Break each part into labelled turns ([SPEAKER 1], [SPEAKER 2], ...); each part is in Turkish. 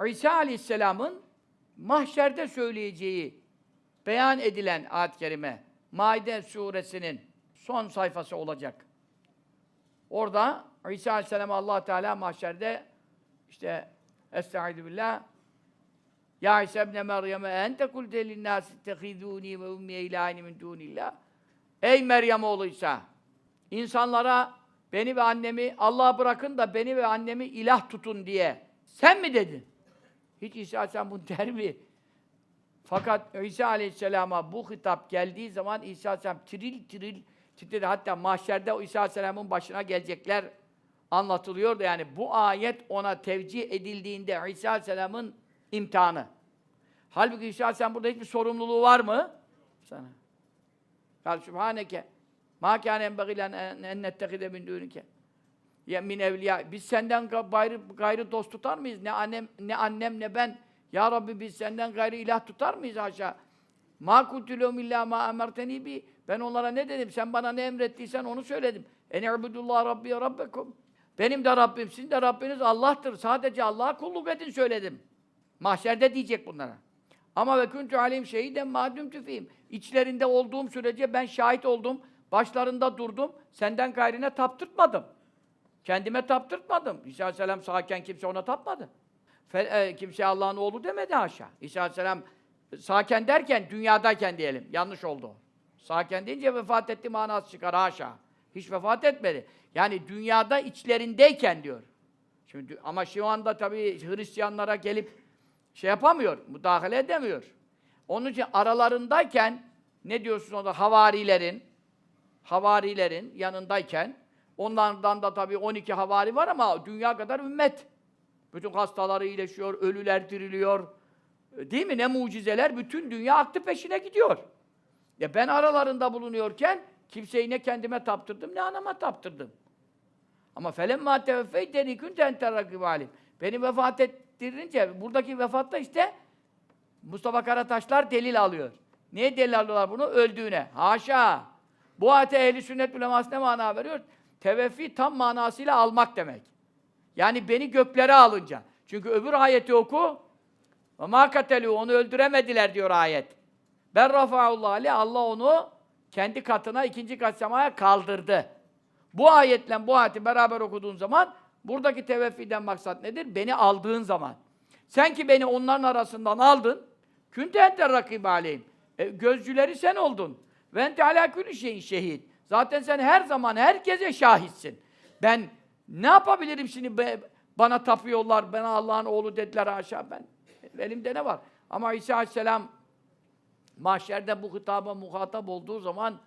[SPEAKER 1] İsa Aleyhisselam'ın mahşerde söyleyeceği beyan edilen ayet-i kerime Maide suresinin son sayfası olacak. Orada İsa Aleyhisselam Allah Teala mahşerde işte Estaizu billah Ya İsa ibn Meryem ente kulte linnâs ittehidûnî ve ummiye ilâhine min dûnillah. Ey Meryem oğlu İsa, insanlara beni ve annemi Allah'a bırakın da beni ve annemi ilah tutun diye sen mi dedin? Hiç İsa Aleyhisselam bunu der mi? Fakat İsa Aleyhisselam'a bu hitap geldiği zaman İsa Aleyhisselam tiril tiril titredi. Hatta mahşerde İsa Aleyhisselam'ın başına gelecekler anlatılıyordu. Yani bu ayet ona tevcih edildiğinde İsa Aleyhisselam'ın imtihanı. Halbuki İsa Aleyhisselam burada hiçbir sorumluluğu var mı? Sana. Kâl Sübhâneke mâ kâne enbeğilen en nettehide min dûnike min evliya. Biz senden gayrı dost tutar mıyız? Ne annem ne ben. Ya Rabbi biz senden gayrı ilah tutar mıyız haşa? Mâ kultülûm illâ mâ emertenî bi. Ben onlara ne dedim? Sen bana ne emrettiysen onu söyledim. En'ibudullah rabbi rabbekum. Benim de Rabbim, sizin de Rabbiniz Allah'tır. Sadece Allah'a kulluk edin söyledim. Mahşerde diyecek bunlara. Ama ve kuntu aleyhim şehiden mâ dumtu fîhim. İçlerinde olduğum sürece ben şahit oldum. Başlarında durdum. Senden gayrine taptırtmadım. Kendime taptırtmadım. İsa Aleyhisselam sağken kimse ona tapmadı. Kimse Allah'ın oğlu demedi haşa. İsa Aleyhisselam sağken derken dünyadayken diyelim. Yanlış oldu. Sağken deyince vefat etti manası çıkar haşa. Hiç vefat etmedi. Yani dünyada içlerindeyken diyor. Şimdi ama şu anda tabii Hristiyanlara gelip şey yapamıyor, müdahale edemiyor. Onun için aralarındayken ne diyorsun orada havarilerin yanındayken onlardan da tabii 12 havari var ama dünya kadar ümmet. Bütün hastaları iyileşiyor, ölüler diriliyor. Değil mi? Ne mucizeler, bütün dünya aklı peşine gidiyor. Ya ben aralarında bulunuyorken kimseyi ne kendime taptırdım ne anama taptırdım. Ama felemma teveffeyteni kunte ente rakib alim. Beni vefat ettirince buradaki vefatta işte Mustafa Karataşlar delil alıyor. Niye delil alıyorlar bunu? Öldüğüne. Haşa! Bu ayete ehli sünnet uleması ne mana veriyor? Teveffi tam manasıyla almak demek. Yani beni göklere alınca. Çünkü öbür ayeti oku. Ve mâ katelû, onu öldüremediler diyor ayet. Ben rafa'ullah aleyh, Allah onu kendi katına, ikinci kat semaya kaldırdı. Bu ayetle bu ayeti beraber okuduğun zaman buradaki teveffiden maksat nedir? Beni aldığın zaman. Sen ki beni onların arasından aldın. Künte ente rakib aleyhim. Gözcüleri sen oldun. Ve ente alâ külli şeyin şehid. Zaten sen her zaman herkese şahitsin. Ben ne yapabilirim şimdi? Bana tapıyorlar, bana Allah'ın oğlu dediler haşa ben. Elimde ne var? Ama İsa Aleyhisselam mahşerde bu hitaba muhatap olduğu zaman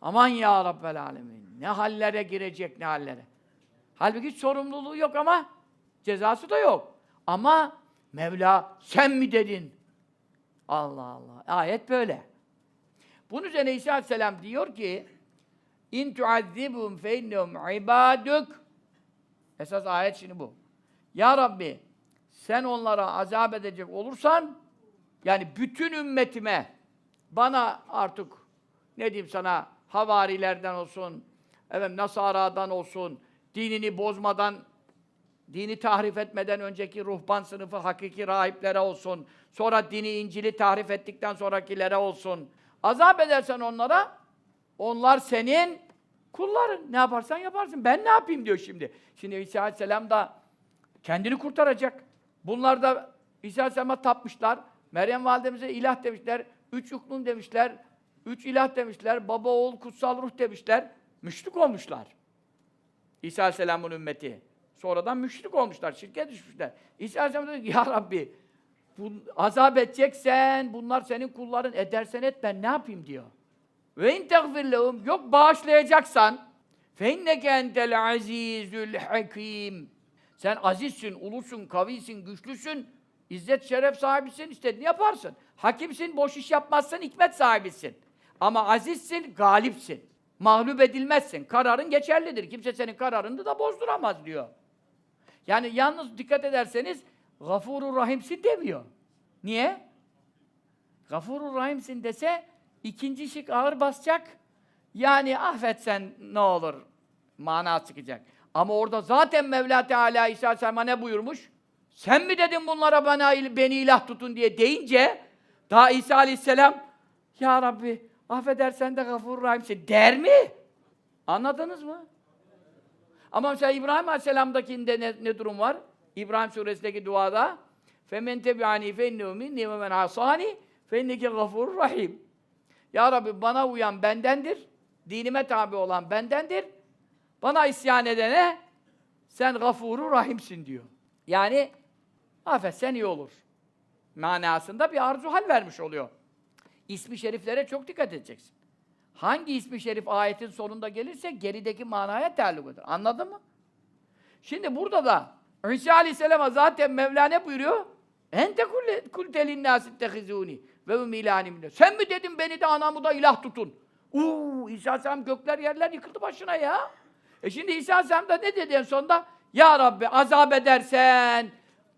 [SPEAKER 1] aman ya Rabbel alemin. Ne hallere girecek, ne hallere. Halbuki hiç sorumluluğu yok ama cezası da yok. Ama Mevla sen mi dedin? Allah Allah. Ayet böyle. Bunun üzerine İsa Aleyhisselam diyor ki İn tuazzibhum fe innehum ibaduk. Esas ayet şimdi bu. Ya Rabbi sen onlara azap edecek olursan yani bütün ümmetime bana artık ne diyeyim sana havarilerden olsun, Nasara'dan olsun, dinini bozmadan, dini tahrif etmeden önceki ruhban sınıfı hakiki rahiplere olsun, sonra dini İncil'i tahrif ettikten sonrakilere olsun. Azap edersen onlara, onlar senin kulların. Ne yaparsan yaparsın. Ben ne yapayım diyor şimdi. Şimdi İsa Aleyhisselam da kendini kurtaracak. Bunlar da İsa Aleyhisselam'a tapmışlar. Meryem validemize ilah demişler. 3 yuknun demişler. 3 ilah demişler. Baba, oğul, kutsal ruh demişler. Müşrik olmuşlar. İsa Aleyhisselam'ın ümmeti. Sonradan müşrik olmuşlar. Şirke düşmüşler. İsa Aleyhisselam diyor ki ya Rabbi azap edeceksen bunlar senin kulların. Edersen et ben ne yapayım diyor. Ve in teğfir lehum, yok bağışlayacaksan fe inneke entel azizül hakim. Sen azizsin, ulusun, kavisin, güçlüsün, izzet, şeref sahibisin, istediğini yaparsın. Hakimsin, boş iş yapmazsın, hikmet sahibisin. Ama azizsin, galipsin. Mağlup edilmezsin. Kararın geçerlidir. Kimse senin kararını da bozduramaz diyor. Yani yalnız dikkat ederseniz Gafurur Rahimsin demiyor. Niye? Gafurur Rahimsin dese ikinci şık ağır basacak. Yani affetsen ne olur? Mana çıkacak. Ama orada zaten Mevla Teala İsa Aleyhisselam'a ne buyurmuş? Sen mi dedin bunlara beni ilah tutun diye deyince daha İsa Aleyhisselam Ya Rabbi affedersen de Gafur Rahim'sin der mi? Anladınız mı? Ama mesela İbrahim Aleyhisselam'dakinde ne durum var? İbrahim Suresindeki duada فَمَنْ تَبِعَنِي فَاِنَّهُ مِنِّي وَمَنْ عَصَانِي فَاِنَّكَ غَفُورٌ rahim. Ya Rabbi bana uyan bendendir, dinime tabi olan bendendir, bana isyan edene sen Gafur Rahim'sin diyor. Yani affetsen iyi olur. Manasında bir arzu hal vermiş oluyor. İsmi şeriflere çok dikkat edeceksin. Hangi ismi şerif ayetin sonunda gelirse gerideki manaya taalluk eder. Anladın mı? Şimdi burada da İsa Aleyhisselam'a zaten Mevla ne buyuruyor? Ente kulte linnâsi ittehizûni ve hum ilâni minne. Sen mi dedin beni de anamı da ilah tutun? İsa Aleyhisselam gökler yerler yıkıldı başına ya. Şimdi İsa Aleyhisselam da ne dedi en sonunda? Ya Rabbi azap edersen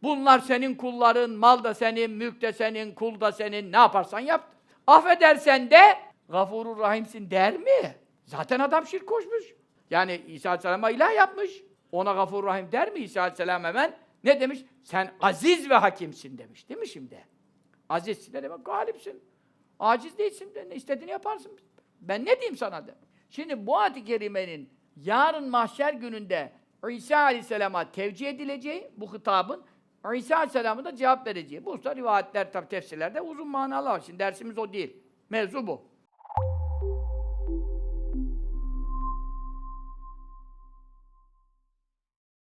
[SPEAKER 1] bunlar senin kulların, mal da senin, mülk de senin, kul da senin, ne yaparsan yap. Affedersen de Gafurur Rahim'sin der mi? Zaten adam şirk koşmuş. Yani İsa Aleyhisselam'a ilah yapmış. Ona Gafurur Rahim der mi İsa Aleyhisselam hemen? Ne demiş? Sen aziz ve hakimsin demiş. Değil mi şimdi? Azizsin ne demek? Galipsin. Aciz değilsin. Ne istediğini yaparsın. Ben ne diyeyim sana de. Şimdi bu ayet-i kerimenin yarın mahşer gününde İsa Aleyhisselam'a tevcih edileceği, bu hitabın İsa Aleyhisselam'a da cevap vereceği. Bu usta rivayetler, tabi tefsirlerde uzun manalar var. Şimdi dersimiz o değil. Mevzu bu.